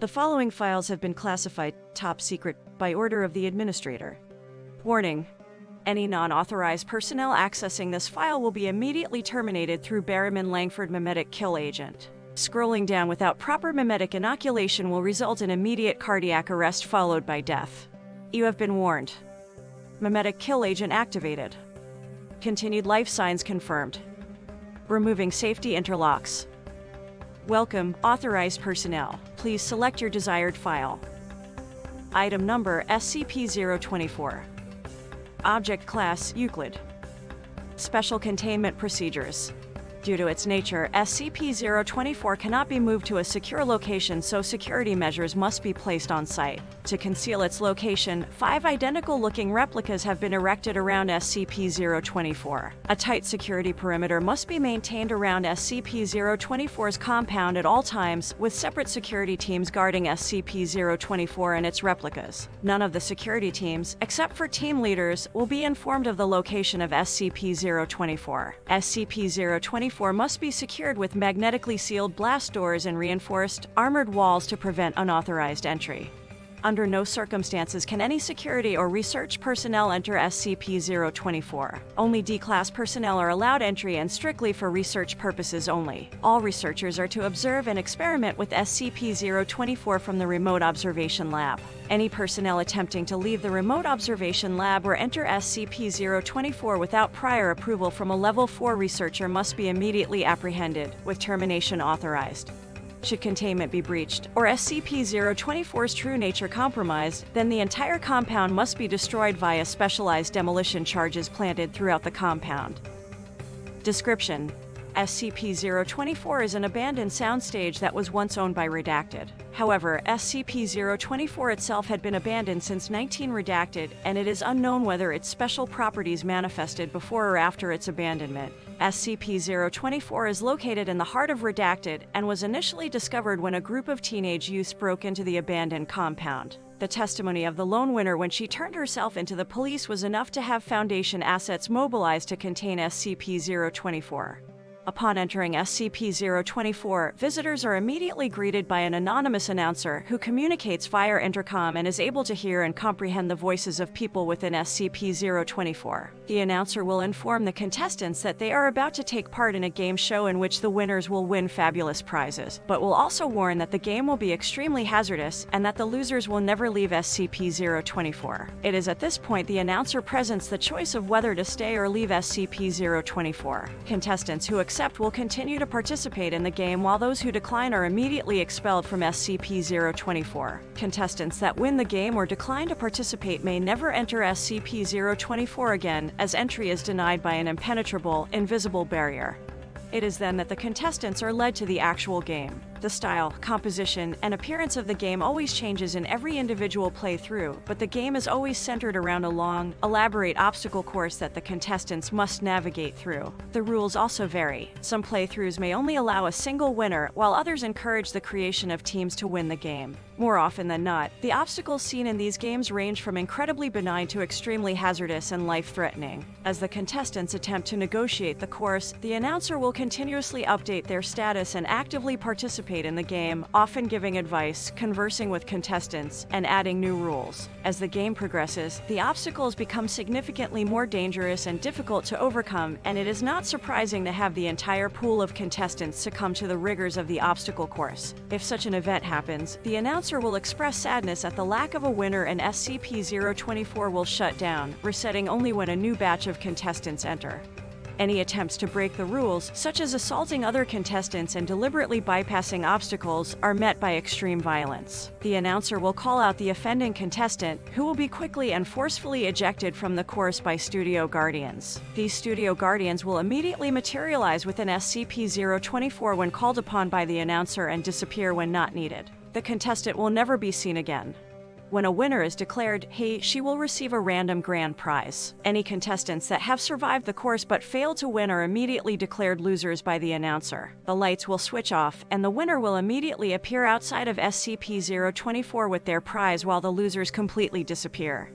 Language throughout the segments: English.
The following files have been classified top secret by order of the administrator. Warning: any non-authorized personnel accessing this file will be immediately terminated through Barrowman Langford mimetic kill agent. Scrolling down without proper mimetic inoculation will result in immediate cardiac arrest followed by death. You have been warned. Mimetic kill agent activated. Continued life signs confirmed. Removing safety interlocks. Welcome, authorized personnel. Please select your desired file. Item number SCP-024. Object class Euclid. Special containment procedures. Due to its nature, SCP-024 cannot be moved to a secure location, so security measures must be placed on site. To conceal its location, 5 identical-looking replicas have been erected around SCP-024. A tight security perimeter must be maintained around SCP-024's compound at all times, with separate security teams guarding SCP-024 and its replicas. None of the security teams, except for team leaders, will be informed of the location of SCP-024. SCP-024 must be secured with magnetically sealed blast doors and reinforced, armored walls to prevent unauthorized entry. Under no circumstances can any security or research personnel enter SCP-024. Only D-Class personnel are allowed entry and strictly for research purposes only. All researchers are to observe and experiment with SCP-024 from the remote observation lab. Any personnel attempting to leave the remote observation lab or enter SCP-024 without prior approval from a Level 4 researcher must be immediately apprehended, with termination authorized. Should containment be breached, or SCP-024's true nature compromised, then the entire compound must be destroyed via specialized demolition charges planted throughout the compound. Description: SCP-024 is an abandoned soundstage that was once owned by Redacted. However, SCP-024 itself had been abandoned since 19-Redacted, and it is unknown whether its special properties manifested before or after its abandonment. SCP-024 is located in the heart of Redacted and was initially discovered when a group of teenage youths broke into the abandoned compound. The testimony of the lone winner when she turned herself into the police was enough to have Foundation assets mobilized to contain SCP-024. Upon entering SCP-024, visitors are immediately greeted by an anonymous announcer who communicates via intercom and is able to hear and comprehend the voices of people within SCP-024. The announcer will inform the contestants that they are about to take part in a game show in which the winners will win fabulous prizes, but will also warn that the game will be extremely hazardous and that the losers will never leave SCP-024. It is at this point the announcer presents the choice of whether to stay or leave SCP-024. Contestants who accept will continue to participate in the game, while those who decline are immediately expelled from SCP-024. Contestants that win the game or decline to participate may never enter SCP-024 again, as entry is denied by an impenetrable, invisible barrier. It is then that the contestants are led to the actual game. The style, composition, and appearance of the game always changes in every individual playthrough, but the game is always centered around a long, elaborate obstacle course that the contestants must navigate through. The rules also vary. Some playthroughs may only allow a single winner, while others encourage the creation of teams to win the game. More often than not, the obstacles seen in these games range from incredibly benign to extremely hazardous and life-threatening. As the contestants attempt to negotiate the course, the announcer will continuously update their status and actively participate in the game, often giving advice, conversing with contestants, and adding new rules. As the game progresses, the obstacles become significantly more dangerous and difficult to overcome, and it is not surprising to have the entire pool of contestants succumb to the rigors of the obstacle course. If such an event happens, the announcer will express sadness at the lack of a winner and SCP-024 will shut down, resetting only when a new batch of contestants enter. Any attempts to break the rules, such as assaulting other contestants and deliberately bypassing obstacles, are met by extreme violence. The announcer will call out the offending contestant, who will be quickly and forcefully ejected from the course by Studio Guardians. These Studio Guardians will immediately materialize within SCP-024 when called upon by the announcer and disappear when not needed. The contestant will never be seen again. When a winner is declared, she will receive a random grand prize. Any contestants that have survived the course but fail to win are immediately declared losers by the announcer. The lights will switch off, and the winner will immediately appear outside of SCP-024 with their prize while the losers completely disappear.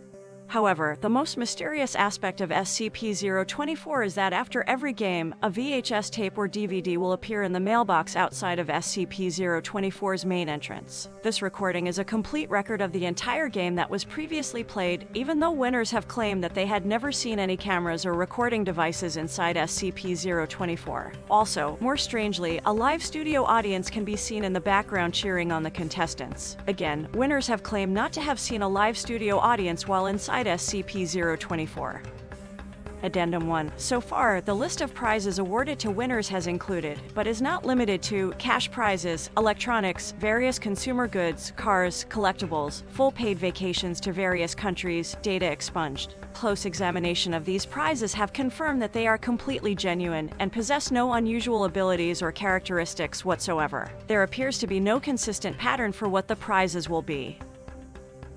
However, the most mysterious aspect of SCP-024 is that after every game, a VHS tape or DVD will appear in the mailbox outside of SCP-024's main entrance. This recording is a complete record of the entire game that was previously played, even though winners have claimed that they had never seen any cameras or recording devices inside SCP-024. Also, more strangely, a live studio audience can be seen in the background cheering on the contestants. Again, winners have claimed not to have seen a live studio audience while inside SCP-024. Addendum 1. So far, the list of prizes awarded to winners has included, but is not limited to, cash prizes, electronics, various consumer goods, cars, collectibles, full paid vacations to various countries, data expunged. Close examination of these prizes have confirmed that they are completely genuine and possess no unusual abilities or characteristics whatsoever. There appears to be no consistent pattern for what the prizes will be.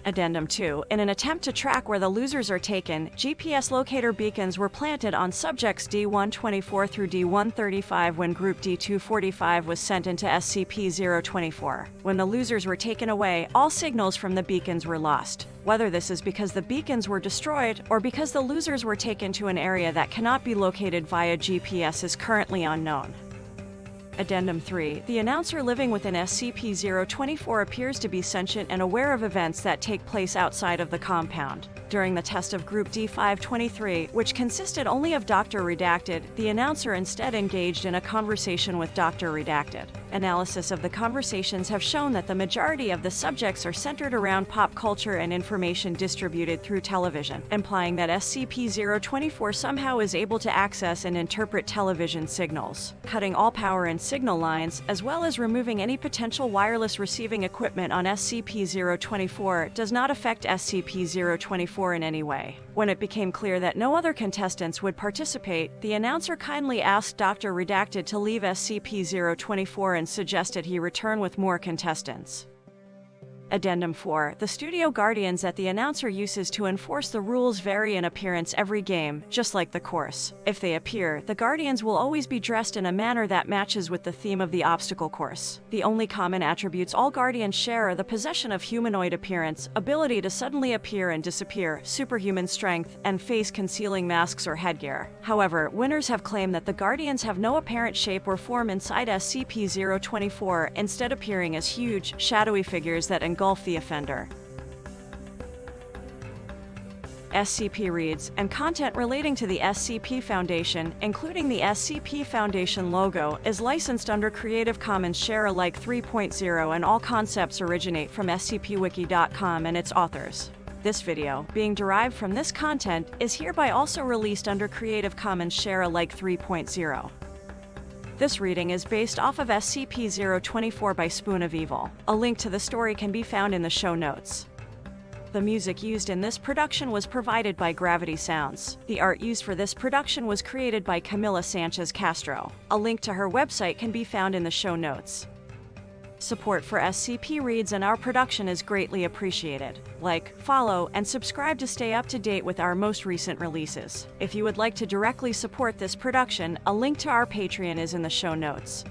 Addendum 2. In an attempt to track where the losers are taken, GPS locator beacons were planted on subjects D-124 through D-135 when Group D-245 was sent into SCP-024. When the losers were taken away, all signals from the beacons were lost. Whether this is because the beacons were destroyed or because the losers were taken to an area that cannot be located via GPS is currently unknown. Addendum 3. The announcer living within SCP-024 appears to be sentient and aware of events that take place outside of the compound. During the test of Group D-523, which consisted only of Dr. Redacted, the announcer instead engaged in a conversation with Dr. Redacted. Analysis of the conversations have shown that the majority of the subjects are centered around pop culture and information distributed through television, implying that SCP-024 somehow is able to access and interpret television signals. Cutting all power and signal lines, as well as removing any potential wireless receiving equipment on SCP-024 does not affect SCP-024 in any way. When it became clear that no other contestants would participate, the announcer kindly asked Dr. Redacted to leave SCP-024 and suggested he return with more contestants. Addendum 4. The studio guardians that the announcer uses to enforce the rules vary in appearance every game, just like the course. If they appear, the guardians will always be dressed in a manner that matches with the theme of the obstacle course. The only common attributes all guardians share are the possession of humanoid appearance, ability to suddenly appear and disappear, superhuman strength, and face-concealing masks or headgear. However, winners have claimed that the guardians have no apparent shape or form inside SCP-024, instead appearing as huge, shadowy figures that engulf the offender. SCP reads, and content relating to the SCP Foundation, including the SCP Foundation logo, is licensed under Creative Commons Share-alike 3.0 and all concepts originate from scpwiki.com and its authors. This video, being derived from this content, is hereby also released under Creative Commons Share-alike 3.0. This reading is based off of SCP-024 by Spoon of Evil. A link to the story can be found in the show notes. The music used in this production was provided by Gravity Sounds. The art used for this production was created by Camila Sanchez Castro. A link to her website can be found in the show notes. Support for SCP Reads and our production is greatly appreciated. Like, follow, and subscribe to stay up to date with our most recent releases. If you would like to directly support this production, a link to our Patreon is in the show notes.